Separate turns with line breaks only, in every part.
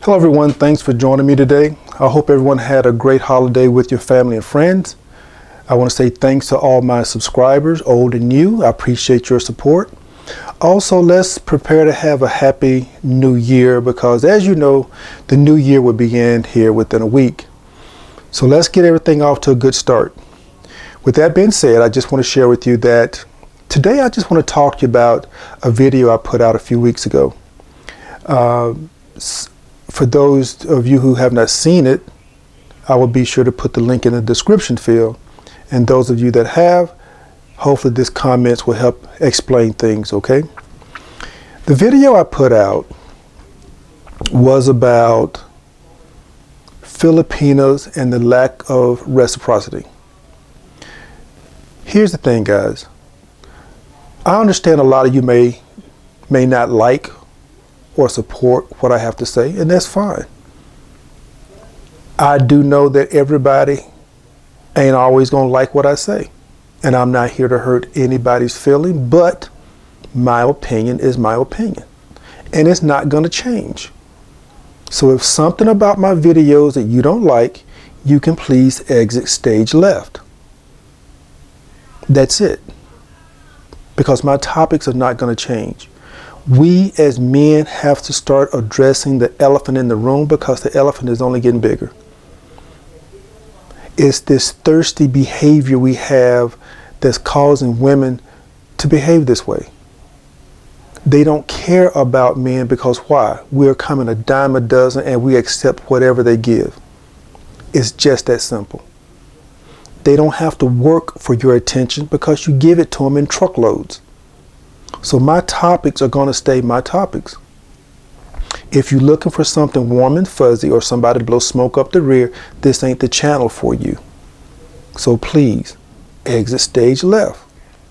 Hello everyone, thanks for joining me today. I hope everyone had a great holiday with your family and friends. I want to say thanks to all my subscribers, old and new. I appreciate your support. Also, let's prepare to have a happy new year because as you know, the new year will begin here within a week. So let's get everything off to a good start. With that being said, I just want to share with you that today I just want to talk to you about a video I put out a few weeks ago. For those of you who have not seen it, I will be sure to put the link in the description field. And those of you that have, hopefully this comments will help explain things, okay? The video I put out was about Filipinos and the lack of reciprocity. Here's the thing, guys. I understand a lot of you may not like or support what I have to say, and that's fine. I do know that everybody ain't always going to like what I say, and I'm not here to hurt anybody's feeling, but my opinion is my opinion, and it's not going to change. So if something about my videos that you don't like, you can please exit stage left. That's it, because my topics are not going to change. We as men have to start addressing the elephant in the room because the elephant is only getting bigger. It's this thirsty behavior we have that's causing women to behave this way. They don't care about men because why? We're coming a dime a dozen and we accept whatever they give. It's just that simple. They don't have to work for your attention because you give it to them in truckloads. So my topics are going to stay my topics. If you're looking for something warm and fuzzy or somebody to blow smoke up the rear, this ain't the channel for you. So please exit stage left,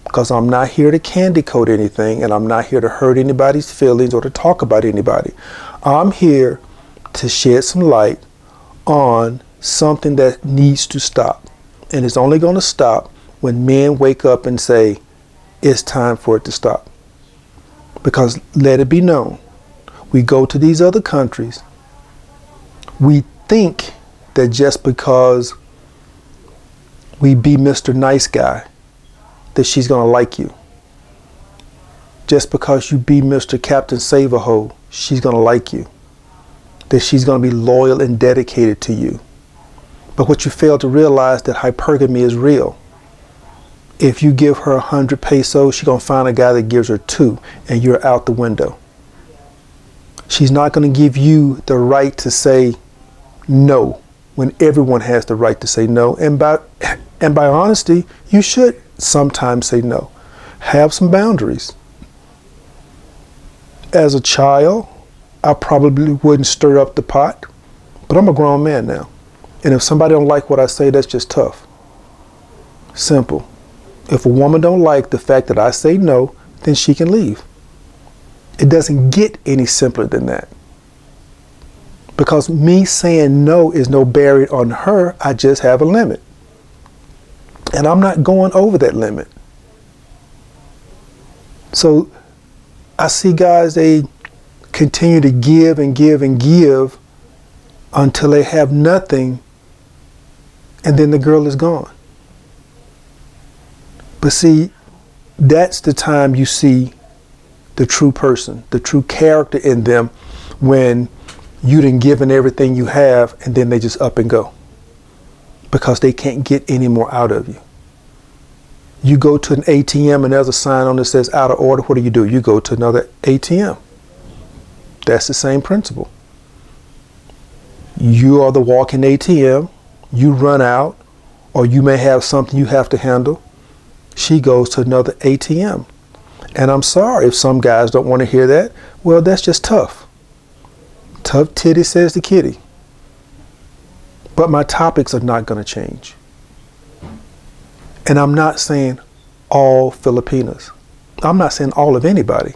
because I'm not here to candy coat anything and I'm not here to hurt anybody's feelings or to talk about anybody. I'm here to shed some light on something that needs to stop. And it's only going to stop when men wake up and say, it's time for it to stop. Because let it be known, we go to these other countries, we think that just because we be Mr. Nice Guy, that she's going to like you. Just because you be Mr. Captain Save-A-Ho, she's going to like you. That she's going to be loyal and dedicated to you. But what you fail to realize that hypergamy is real. If you give her 100 pesos, she's going to find a guy that gives her 2 and you're out the window. She's not going to give you the right to say no when everyone has the right to say no. And by honesty, you should sometimes say no. Have some boundaries. As a child, I probably wouldn't stir up the pot, but I'm a grown man now. And if somebody don't like what I say, that's just tough. Simple. If a woman don't like the fact that I say no, then she can leave. It doesn't get any simpler than that. Because me saying no is no barrier on her, I just have a limit. And I'm not going over that limit. So I see guys, they continue to give and give and give until they have nothing, and then the girl is gone. But see, that's the time you see the true person, the true character in them, when you done given everything you have and then they just up and go because they can't get any more out of you. You go to an ATM and there's a sign on that says out of order. What do? You go to another ATM. That's the same principle. You are the walking ATM. You run out, or you may have something you have to handle. She goes to another ATM. And I'm sorry if some guys don't want to hear that. Well, that's just tough. Tough titty says the kitty. But my topics are not going to change. And I'm not saying all Filipinas. I'm not saying all of anybody.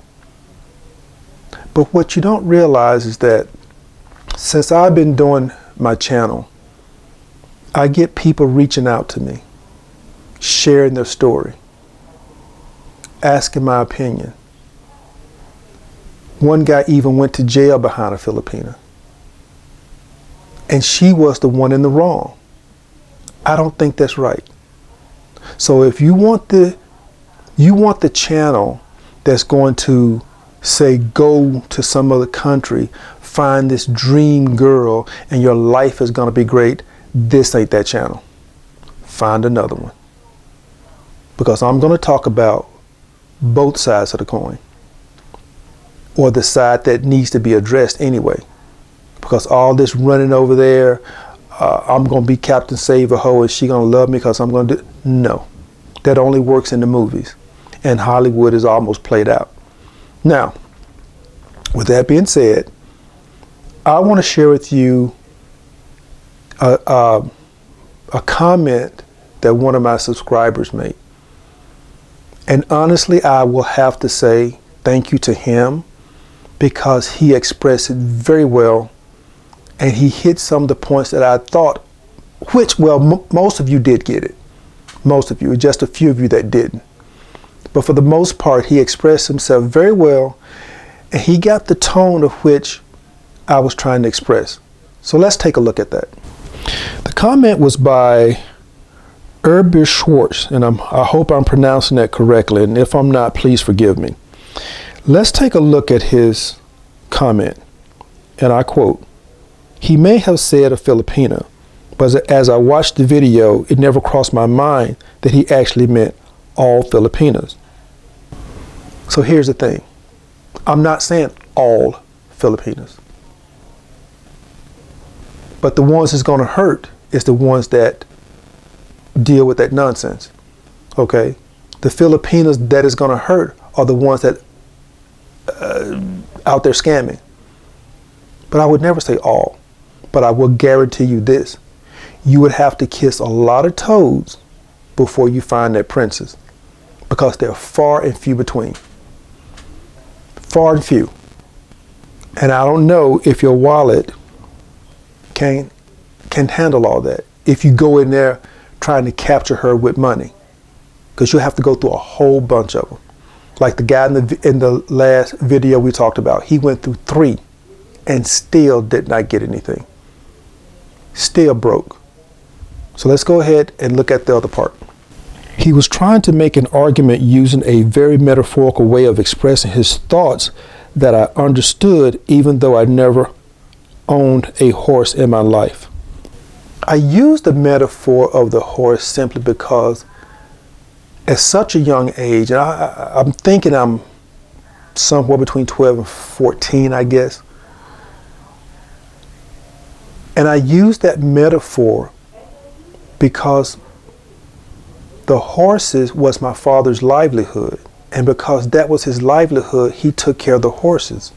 But what you don't realize is that since I've been doing my channel, I get people reaching out to me, sharing their story, asking my opinion. One guy even went to jail behind a Filipina. and she was the one in the wrong. I don't think that's right. So if you want the channel that's going to say go to some other country, find this dream girl, and your life is going to be great, this ain't that channel. Find another one. Because I'm going to talk about both sides of the coin, or the side that needs to be addressed anyway. Because all this running over there, I'm going to be Captain Save a Hoe and she going to love me because I'm going to do, no. That only works in the movies. And Hollywood is almost played out. Now, with that being said, I want to share with you a comment that one of my subscribers made. And honestly, I will have to say thank you to him, because he expressed it very well, and he hit some of the points that I thought, which, well, most of you did get it. Most of you, just a few of you that didn't. But for the most part, he expressed himself very well, and he got the tone of which I was trying to express. So let's take a look at that. The comment was by Urbir Schwartz, and I hope I'm pronouncing that correctly, and if I'm not, please forgive me. Let's take a look at his comment, and I quote, "He may have said a Filipina, but as I watched the video, it never crossed my mind that he actually meant all Filipinas." So here's the thing. I'm not saying all Filipinas. But the ones that's going to hurt is the ones that deal with that nonsense. Okay? The Filipinas that is going to hurt are the ones that out there scamming. But I would never say all. But I will guarantee you this. You would have to kiss a lot of toads before you find that princess, because they're far and few between. Far and few. And I don't know if your wallet can handle all that. If you go in there trying to capture her with money, because you'll have to go through a whole bunch of them. Like the guy in the last video we talked about, he went through 3 and still did not get anything. Still broke. So let's go ahead and look at the other part. He was trying to make an argument using a very metaphorical way of expressing his thoughts that I understood, even though I never owned a horse in my life. I use the metaphor of the horse simply because at such a young age, and I'm thinking I'm somewhere between 12 and 14, I guess. And I use that metaphor because the horses was my father's livelihood. And because that was his livelihood, he took care of the horses.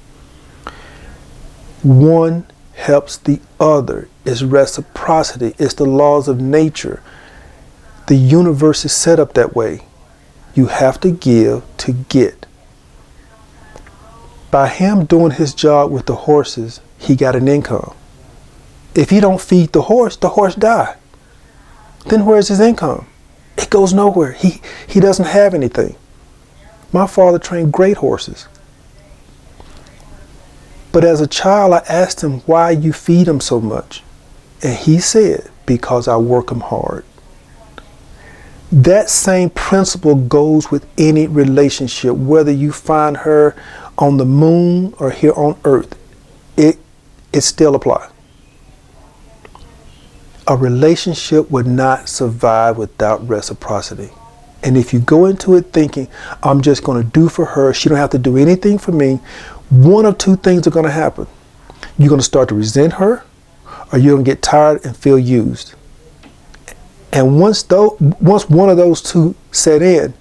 One helps the other. It's reciprocity. It's the laws of nature. The universe is set up that way. You have to give to get. By him doing his job with the horses, he got an income. If he don't feed the horse die. Then where's his income? It goes nowhere. He doesn't have anything. My father trained great horses. But as a child, I asked him, why you feed him so much? And he said, because I work him hard. That same principle goes with any relationship, whether you find her on the moon or here on earth. It still applies. A relationship would not survive without reciprocity. And if you go into it thinking, I'm just going to do for her, she don't have to do anything for me, one of two things are going to happen. You're going to start to resent her, or you're going to get tired and feel used. And once one of those two set in,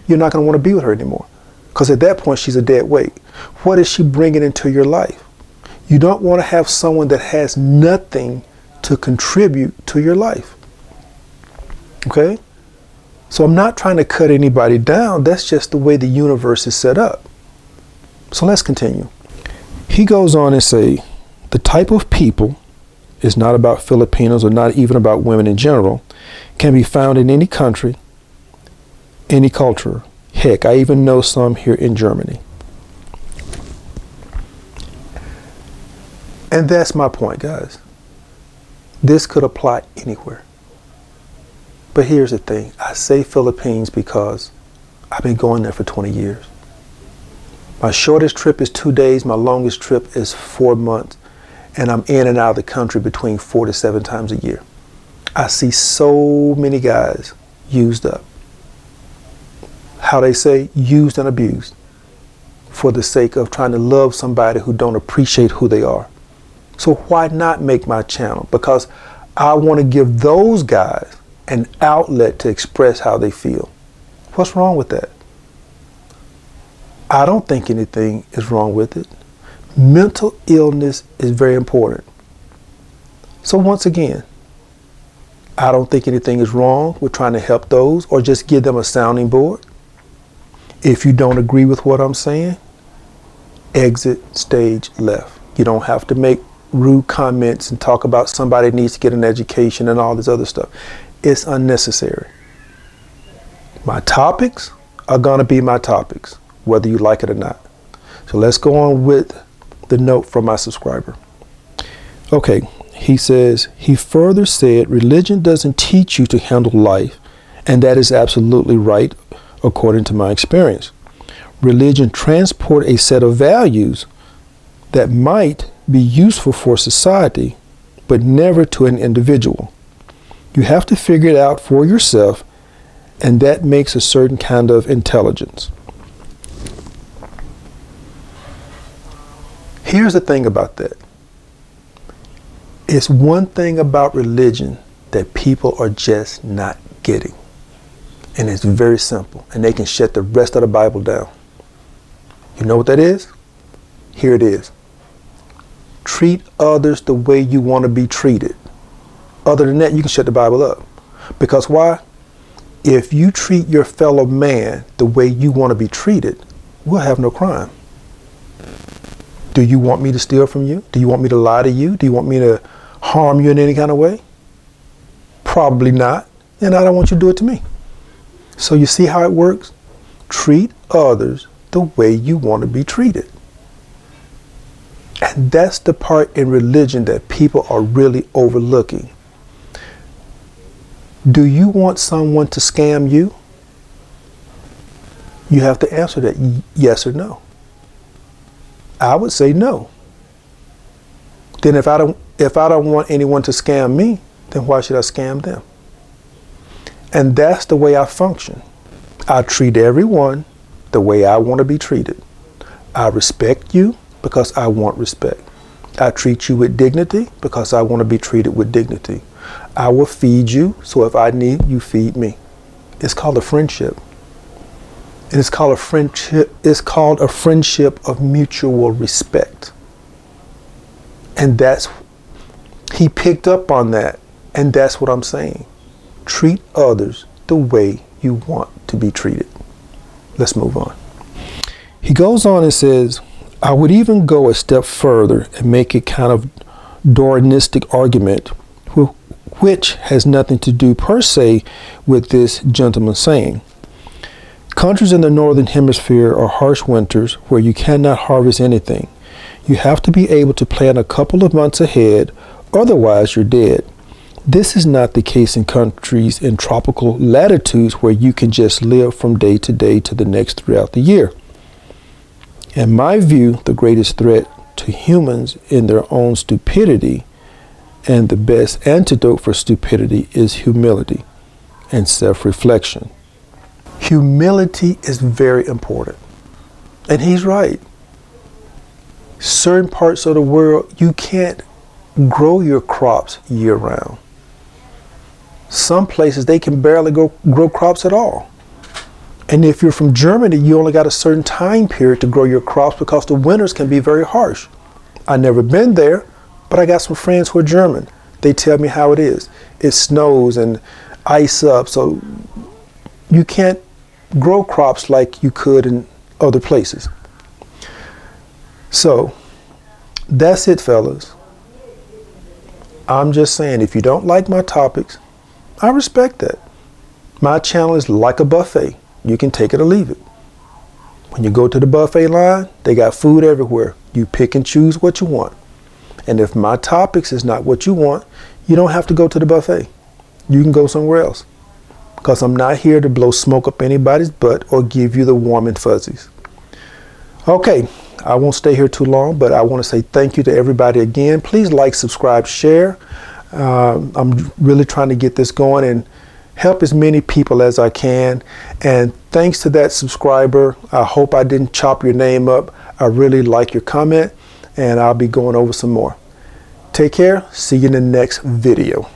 you're not going to want to be with her anymore. Because at that point, she's a dead weight. What is she bringing into your life? You don't want to have someone that has nothing to contribute to your life. Okay? So I'm not trying to cut anybody down. That's just the way the universe is set up. So let's continue. He goes on and say, the type of people is not about Filipinos or not even about women in general, can be found in any country, any culture. Heck, I even know some here in Germany. And that's my point, guys. This could apply anywhere. But here's the thing. I say Philippines because I've been going there for 20 years. My shortest trip is 2 days. My longest trip is 4 months. And I'm in and out of the country between 4 to 7 times a year. I see so many guys used up. How they say, used and abused for the sake of trying to love somebody who don't appreciate who they are. So why not make my channel? Because I want to give those guys an outlet to express how they feel. What's wrong with that? I don't think anything is wrong with it. Mental illness is very important. So once again, I don't think anything is wrong with trying to help those or just give them a sounding board. If you don't agree with what I'm saying, exit stage left. You don't have to make rude comments and talk about somebody needs to get an education and all this other stuff. It's unnecessary. My topics are going to be my topics, whether you like it or not. So let's go on with the note from my subscriber. Okay, he says, he further said, religion doesn't teach you to handle life, and that is absolutely right, according to my experience. Religion transports a set of values that might be useful for society, but never to an individual. You have to figure it out for yourself, and that makes a certain kind of intelligence. Here's the thing about that. It's one thing about religion that people are just not getting. And it's very simple. And they can shut the rest of the Bible down. You know what that is? Here it is. Treat others the way you want to be treated. Other than that, you can shut the Bible up. Because why? If you treat your fellow man the way you want to be treated, we'll have no crime. Do you want me to steal from you? Do you want me to lie to you? Do you want me to harm you in any kind of way? Probably not. And I don't want you to do it to me. So you see how it works? Treat others the way you want to be treated. And that's the part in religion that people are really overlooking. Do you want someone to scam you? You have to answer that yes or no. I would say no. Then if I don't want anyone to scam me, then why should I scam them? And that's the way I function. I treat everyone the way I want to be treated. I respect you because I want respect. I treat you with dignity because I want to be treated with dignity. I will feed you, so if I need, you feed me. It's called a friendship. And it's called a friendship of mutual respect. And he picked up on that, and that's what I'm saying. Treat others the way you want to be treated. Let's move on. He goes on and says, I would even go a step further and make a kind of Dorianistic argument, which has nothing to do per se with this gentleman's saying. Countries in the northern hemisphere are harsh winters where you cannot harvest anything. You have to be able to plan a couple of months ahead, otherwise you're dead. This is not the case in countries in tropical latitudes where you can just live from day to the next throughout the year. In my view, the greatest threat to humans in their own stupidity and the best antidote for stupidity is humility and self-reflection. Humility is very important. And he's right. Certain parts of the world, you can't grow your crops year round. Some places, they can barely grow crops at all. And if you're from Germany, you only got a certain time period to grow your crops because the winters can be very harsh. I've never been there, but I got some friends who are German. They tell me how it is. It snows and ice up, so you can't grow crops like you could in other places. So that's it, fellas. I'm just saying, if you don't like my topics, I respect that. My channel is like a buffet. You can take it or leave it. When you go to the buffet line, they got food everywhere. You pick and choose what you want. And if my topics is not what you want, you don't have to go to the buffet. You can go somewhere else, because I'm not here to blow smoke up anybody's butt or give you the warm and fuzzies. Okay, I won't stay here too long, but I want to say thank you to everybody again. Please like, subscribe, share. I'm really trying to get this going and help as many people as I can. And thanks to that subscriber, I hope I didn't chop your name up. I really like your comment, and I'll be going over some more. Take care. See you in the next video.